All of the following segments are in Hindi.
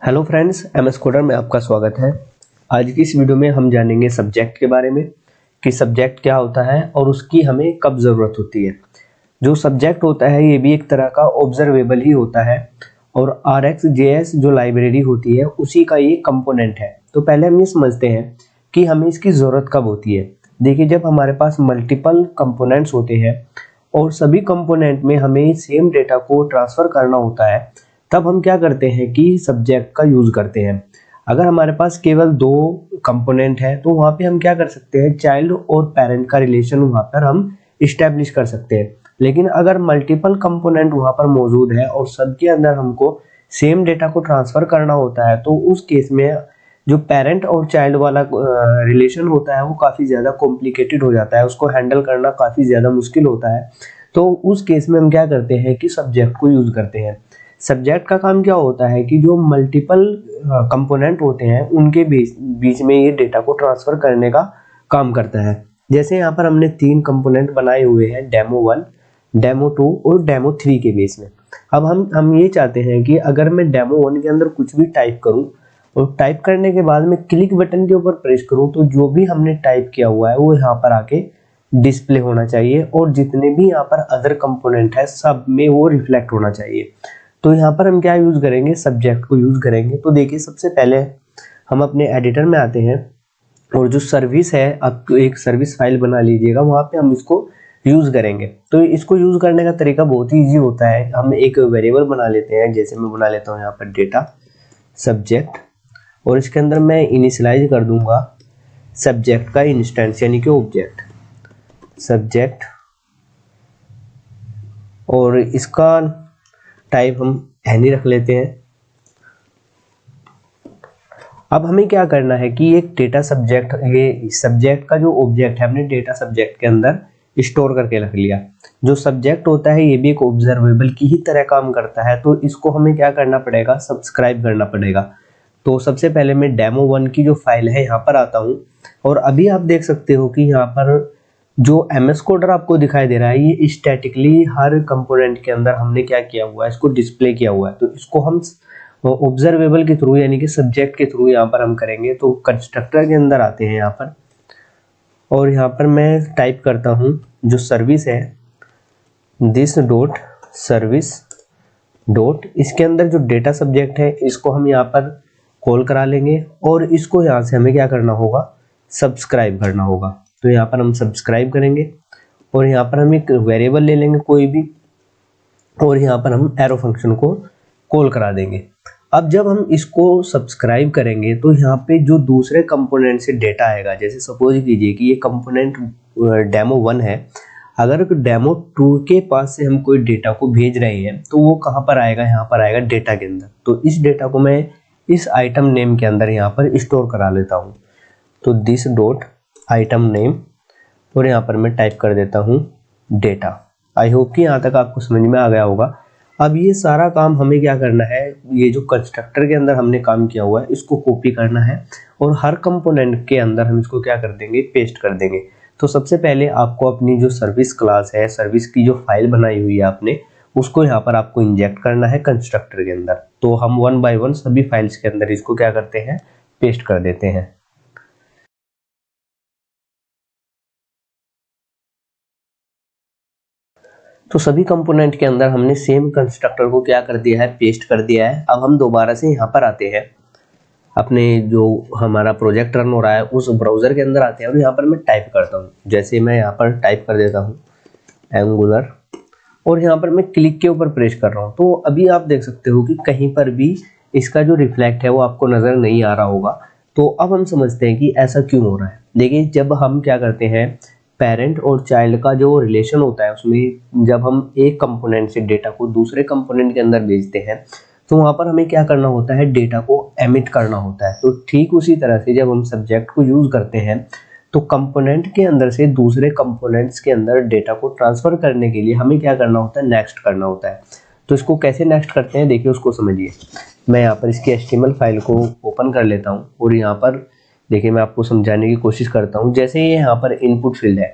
हेलो फ्रेंड्स, एमएस कोडर में आपका स्वागत है। आज की इस वीडियो में हम जानेंगे सब्जेक्ट के बारे में कि सब्जेक्ट क्या होता है और उसकी हमें कब ज़रूरत होती है। जो सब्जेक्ट होता है ये भी एक तरह का ऑब्जर्वेबल ही होता है और RxJS जो लाइब्रेरी होती है उसी का ये कंपोनेंट है। तो पहले हम ये समझते हैं कि हमें इसकी ज़रूरत कब होती है। देखिए, जब हमारे पास मल्टीपल कंपोनेंट्स होते हैं और सभी कंपोनेंट में हमें सेम डेटा को ट्रांसफ़र करना होता है, तब हम क्या करते हैं कि सब्जेक्ट का यूज़ करते हैं। अगर हमारे पास केवल दो कंपोनेंट है तो वहाँ पे हम क्या कर सकते हैं, चाइल्ड और पेरेंट का रिलेशन वहाँ पर हम इस्टेब्लिश कर सकते हैं। लेकिन अगर मल्टीपल कंपोनेंट वहाँ पर मौजूद है और सबके अंदर हमको सेम डेटा को ट्रांसफ़र करना होता है, तो उस केस में जो पेरेंट और चाइल्ड वाला रिलेशन होता है वो काफ़ी ज़्यादा कॉम्प्लिकेटेड हो जाता है, उसको हैंडल करना काफ़ी ज़्यादा मुश्किल होता है। तो उस केस में हम क्या करते हैं कि सब्जेक्ट को यूज़ करते हैं। सब्जेक्ट का काम क्या होता है कि जो मल्टीपल कंपोनेंट होते हैं उनके बीच में ये डेटा को ट्रांसफ़र करने का काम करता है। जैसे यहाँ पर हमने 3 कंपोनेंट बनाए हुए हैं, डेमो 1, डेमो 2 और डेमो 3 के बेस में। अब हम ये चाहते हैं कि अगर मैं डेमो 1 के अंदर कुछ भी टाइप करूँ और टाइप करने के बाद मैं क्लिक बटन के ऊपर प्रेस करूँ तो जो भी हमने टाइप किया हुआ है वो यहाँ पर आके डिस्प्ले होना चाहिए और जितने भी यहाँ पर अदर कंपोनेंट है सब में वो रिफ्लेक्ट होना चाहिए। तो यहाँ पर हम क्या यूज़ करेंगे, सब्जेक्ट को यूज़ करेंगे। तो देखिए, सबसे पहले हम अपने एडिटर में आते हैं और जो सर्विस है, आप एक सर्विस फाइल बना लीजिएगा, वहाँ पे हम इसको यूज़ करेंगे। तो इसको यूज़ करने का तरीका बहुत ही ईजी होता है। हम एक वेरिएबल बना लेते हैं, जैसे मैं बना लेता हूँ यहाँ पर डेटा सब्जेक्ट, और इसके अंदर मैं इनिशियलाइज कर दूंगा सब्जेक्ट का इंस्टेंस यानी कि ऑब्जेक्ट सब्जेक्ट, और इसका टाइप हम एनी रख लेते हैं। अब हमें क्या करना है कि एक डेटा सब्जेक्ट, ये सब्जेक्ट का जो ऑब्जेक्ट है हमने डेटा सब्जेक्ट के अंदर स्टोर करके रख लिया। जो सब्जेक्ट होता है ये भी एक ऑब्जर्वेबल की ही तरह काम करता है, तो इसको हमें क्या करना पड़ेगा, सब्सक्राइब करना पड़ेगा। तो सबसे पहले मैं डेमो 1 की जो फाइल है यहाँ पर आता हूँ और अभी आप देख सकते हो कि यहाँ पर जो एमएस कोडर आपको दिखाई दे रहा है ये स्टैटिकली हर कंपोनेंट के अंदर हमने क्या किया हुआ है, इसको डिस्प्ले किया हुआ है। तो इसको हम ऑब्जर्वेबल के थ्रू यानी कि सब्जेक्ट के थ्रू यहाँ पर हम करेंगे। तो कंस्ट्रक्टर के अंदर आते हैं यहाँ पर और यहाँ पर मैं टाइप करता हूँ जो सर्विस है, दिस डॉट सर्विस डॉट, इसके अंदर जो डेटा सब्जेक्ट है इसको हम यहाँ पर कॉल करा लेंगे और इसको यहाँ से हमें क्या करना होगा, सब्सक्राइब करना होगा। तो यहाँ पर हम सब्सक्राइब करेंगे और यहाँ पर हम एक वेरिएबल ले लेंगे कोई भी और यहाँ पर हम एरो फंक्शन को कॉल करा देंगे। अब जब हम इसको सब्सक्राइब करेंगे तो यहाँ पे जो दूसरे कंपोनेंट से डेटा आएगा, जैसे सपोज कीजिए कि ये कंपोनेंट डेमो 1 है, अगर डेमो 2 के पास से हम कोई डेटा को भेज रहे हैं तो वो कहाँ पर आएगा, यहाँ पर आएगा डेटा के अंदर। तो इस डेटा को मैं इस आइटम नेम के अंदर यहाँ पर स्टोर करा लेता हूँ। तो दिस डॉट आइटम नेम और यहाँ पर मैं टाइप कर देता हूँ डेटा। आई होप कि यहाँ तक आपको समझ में आ गया होगा। अब ये सारा काम हमें क्या करना है, ये जो कंस्ट्रक्टर के अंदर हमने काम किया हुआ है इसको कॉपी करना है और हर कंपोनेंट के अंदर हम इसको क्या कर देंगे, पेस्ट कर देंगे। तो सबसे पहले आपको अपनी जो सर्विस क्लास है, सर्विस की जो फाइल बनाई हुई है आपने, उसको यहाँ पर आपको इंजेक्ट करना है कंस्ट्रक्टर के अंदर। तो हम 1 बाय 1 सभी फाइल्स के अंदर इसको क्या करते हैं, पेस्ट कर देते हैं। तो सभी कंपोनेंट के अंदर हमने सेम कंस्ट्रक्टर को क्या कर दिया है, पेस्ट कर दिया है। अब हम दोबारा से यहाँ पर आते हैं, अपने जो हमारा प्रोजेक्ट रन हो रहा है उस ब्राउज़र के अंदर आते हैं और यहाँ पर मैं टाइप करता हूँ। जैसे मैं यहाँ पर टाइप कर देता हूँ एंगुलर और यहाँ पर मैं क्लिक के ऊपर प्रेस कर रहा हूँ। तो अभी आप देख सकते हो कि कहीं पर भी इसका जो रिफ्लेक्ट है वो आपको नज़र नहीं आ रहा होगा। तो अब हम समझते हैं कि ऐसा क्यों हो रहा है। देखिए, जब हम क्या करते हैं, पेरेंट और चाइल्ड का जो रिलेशन होता है उसमें जब हम एक कंपोनेंट से डेटा को दूसरे कंपोनेंट के अंदर भेजते हैं तो वहाँ पर हमें क्या करना होता है, डेटा को एमिट करना होता है। तो ठीक उसी तरह से जब हम सब्जेक्ट को यूज़ करते हैं तो कंपोनेंट के अंदर से दूसरे कंपोनेंट्स के अंदर डेटा को ट्रांसफ़र करने के लिए हमें क्या करना होता है, नेक्स्ट करना होता है। तो इसको कैसे नेक्स्ट करते हैं, देखिए उसको समझिए। मैं यहाँ पर इसकी HTML फाइल को ओपन कर लेता हूँ और यहाँ पर देखिए मैं आपको समझाने की कोशिश करता हूँ। जैसे ये यहाँ पर इनपुट फील्ड है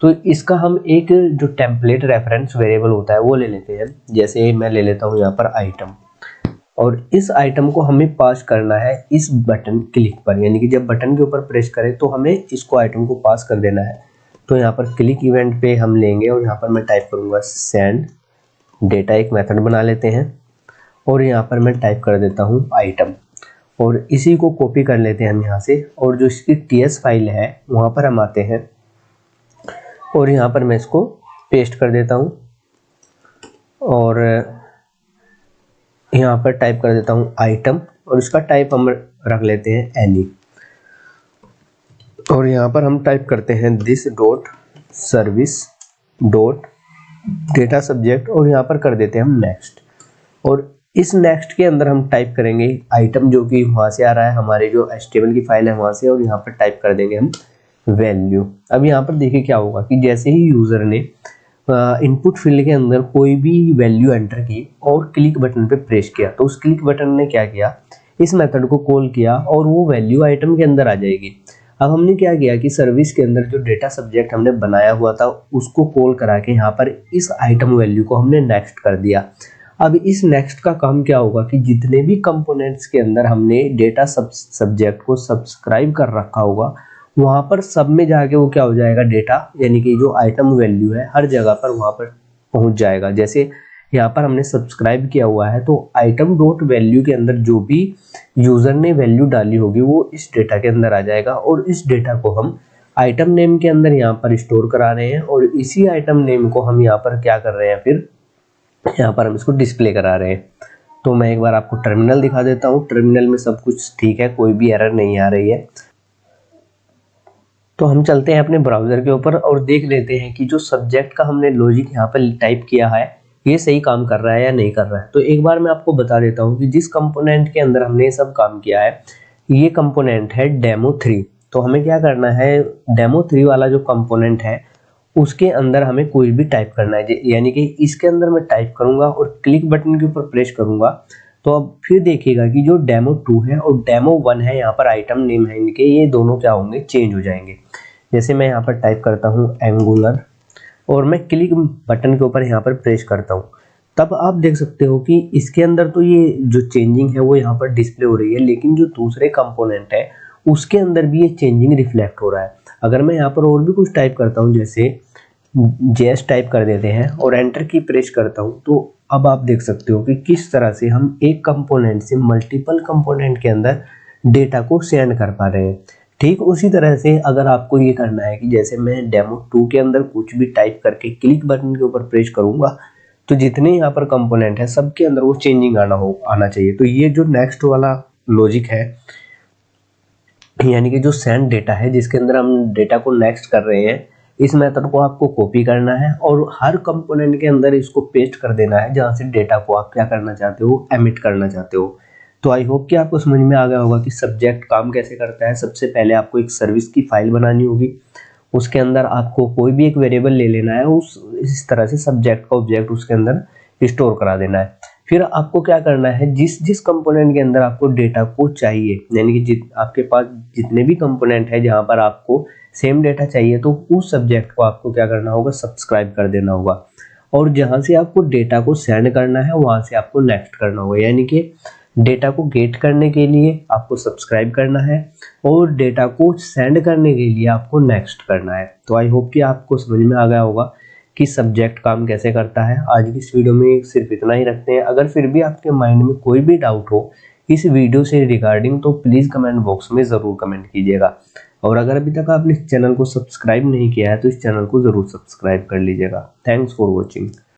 तो इसका हम एक जो टेम्पलेट रेफरेंस वेरिएबल होता है वो ले लेते हैं। जैसे मैं ले लेता हूँ यहाँ पर आइटम और इस आइटम को हमें पास करना है इस बटन क्लिक पर, यानी कि जब बटन के ऊपर प्रेस करें तो हमें इसको आइटम को पास कर देना है। तो यहाँ पर क्लिक इवेंट पे हम लेंगे और यहाँ पर मैं टाइप करूँगा सेंड डेटा, एक मेथड बना लेते हैं और यहाँ पर मैं टाइप कर देता हूँ आइटम और इसी को कॉपी कर लेते हैं हम यहाँ से, और जो इसकी TS फाइल है वहाँ पर हम आते हैं और यहाँ पर मैं इसको पेस्ट कर देता हूँ और यहाँ पर टाइप कर देता हूँ आइटम और इसका टाइप हम रख लेते हैं एनी, और यहाँ पर हम टाइप करते हैं this dot service dot data subject और यहाँ पर कर देते हैं हम नेक्स्ट। और इस नेक्स्ट के अंदर हम टाइप करेंगे आइटम जो कि वहाँ से आ रहा है हमारे जो HTML की फाइल है वहाँ से, और यहाँ पर टाइप कर देंगे हम वैल्यू। अब यहाँ पर देखिए क्या होगा कि जैसे ही यूज़र ने इनपुट फील्ड के अंदर कोई भी वैल्यू एंटर की और क्लिक बटन पे प्रेस किया तो उस क्लिक बटन ने क्या किया, इस मेथड को कॉल किया और वो वैल्यू आइटम के अंदर आ जाएगी। अब हमने क्या किया कि सर्विस के अंदर जो डेटा सब्जेक्ट हमने बनाया हुआ था उसको कॉल करा के यहाँ पर इस आइटम वैल्यू को हमने नेक्स्ट कर दिया। अब इस नेक्स्ट का काम क्या होगा कि जितने भी कंपोनेंट्स के अंदर हमने डेटा सब्जेक्ट को सब्सक्राइब कर रखा होगा वहाँ पर सब में जाके वो क्या हो जाएगा, डेटा यानी कि जो आइटम वैल्यू है हर जगह पर वहाँ पर पहुँच जाएगा। जैसे यहाँ पर हमने सब्सक्राइब किया हुआ है तो आइटम डॉट वैल्यू के अंदर जो भी यूज़र ने वैल्यू डाली होगी वो इस डेटा के अंदर आ जाएगा, और इस डेटा को हम आइटम नेम के अंदर यहाँ पर स्टोर करा रहे हैं और इसी आइटम नेम को हम यहाँ पर क्या कर रहे हैं, फिर यहाँ पर हम इसको डिस्प्ले करा रहे हैं। तो मैं एक बार आपको टर्मिनल दिखा देता हूँ। टर्मिनल में सब कुछ ठीक है, कोई भी एरर नहीं आ रही है। तो हम चलते हैं अपने ब्राउज़र के ऊपर और देख लेते हैं कि जो सब्जेक्ट का हमने लॉजिक यहाँ पर टाइप किया है ये सही काम कर रहा है या नहीं कर रहा है। तो एक बार मैं आपको बता देता हूँ कि जिस कंपोनेंट के अंदर हमने ये सब काम किया है ये कंपोनेंट है डेमो3। तो हमें क्या करना है, डेमो3 वाला जो कंपोनेंट है उसके अंदर हमें कोई भी टाइप करना है, यानी कि इसके अंदर मैं टाइप करूंगा और क्लिक बटन के ऊपर प्रेस करूंगा तो अब फिर देखिएगा कि जो डेमो2 है और डेमो1 है यहाँ पर आइटम नेम है इनके, ये दोनों क्या होंगे, चेंज हो जाएंगे। जैसे मैं यहाँ पर टाइप करता हूँ एंगुलर और मैं क्लिक बटन के ऊपर यहाँ पर प्रेस करता हूँ, तब आप देख सकते हो कि इसके अंदर तो ये जो चेंजिंग है वो यहाँ पर डिस्प्ले हो रही है, लेकिन जो दूसरे कंपोनेंट है उसके अंदर भी ये चेंजिंग रिफ्लेक्ट हो रहा है। अगर मैं यहाँ पर और भी कुछ टाइप करता हूँ, जैसे जेएस टाइप कर देते हैं और एंटर की प्रेस करता हूँ, तो अब आप देख सकते हो कि किस तरह से हम एक कंपोनेंट से मल्टीपल कंपोनेंट के अंदर डेटा को सेंड कर पा रहे हैं। ठीक उसी तरह से अगर आपको ये करना है कि जैसे मैं डेमो2 के अंदर कुछ भी टाइप करके क्लिक बटन के ऊपर प्रेस करूंगा तो जितने यहाँ पर कंपोनेंट है सबके अंदर वो चेंजिंग आना चाहिए। तो ये जो नेक्स्ट वाला लॉजिक है, यानी कि जो सेंड डेटा है जिसके अंदर हम डेटा को नेक्स्ट कर रहे हैं, इस मेथड को आपको कॉपी करना है और हर कंपोनेंट के अंदर इसको पेस्ट कर देना है जहाँ से डेटा को आप क्या करना चाहते हो, एमिट करना चाहते हो। तो आई होप कि आपको समझ में आ गया होगा कि सब्जेक्ट काम कैसे करता है। सबसे पहले आपको एक सर्विस की फाइल बनानी होगी, उसके अंदर आपको कोई भी एक वेरिएबल ले लेना है, इस तरह से सब्जेक्ट का ऑब्जेक्ट उसके अंदर स्टोर करा देना है। फिर आपको क्या करना है, जिस कंपोनेंट के अंदर आपको डेटा को चाहिए, यानी कि आपके पास जितने भी कंपोनेंट है जहाँ पर आपको सेम डेटा चाहिए तो उस सब्जेक्ट को आपको क्या करना होगा, सब्सक्राइब कर देना होगा, और जहाँ से आपको डेटा को सेंड करना है वहाँ से आपको नेक्स्ट करना होगा। यानी कि डेटा को गेट करने के लिए आपको सब्सक्राइब करना है और डेटा को सेंड करने के लिए आपको नेक्स्ट करना है। तो आई होप कि आपको समझ में आ गया होगा कि सब्जेक्ट काम कैसे करता है। आज की इस वीडियो में सिर्फ इतना ही रखते हैं। अगर फिर भी आपके माइंड में कोई भी डाउट हो इस वीडियो से रिगार्डिंग तो प्लीज़ कमेंट बॉक्स में ज़रूर कमेंट कीजिएगा, और अगर अभी तक आपने इस चैनल को सब्सक्राइब नहीं किया है तो इस चैनल को ज़रूर सब्सक्राइब कर लीजिएगा। Thanks for watching.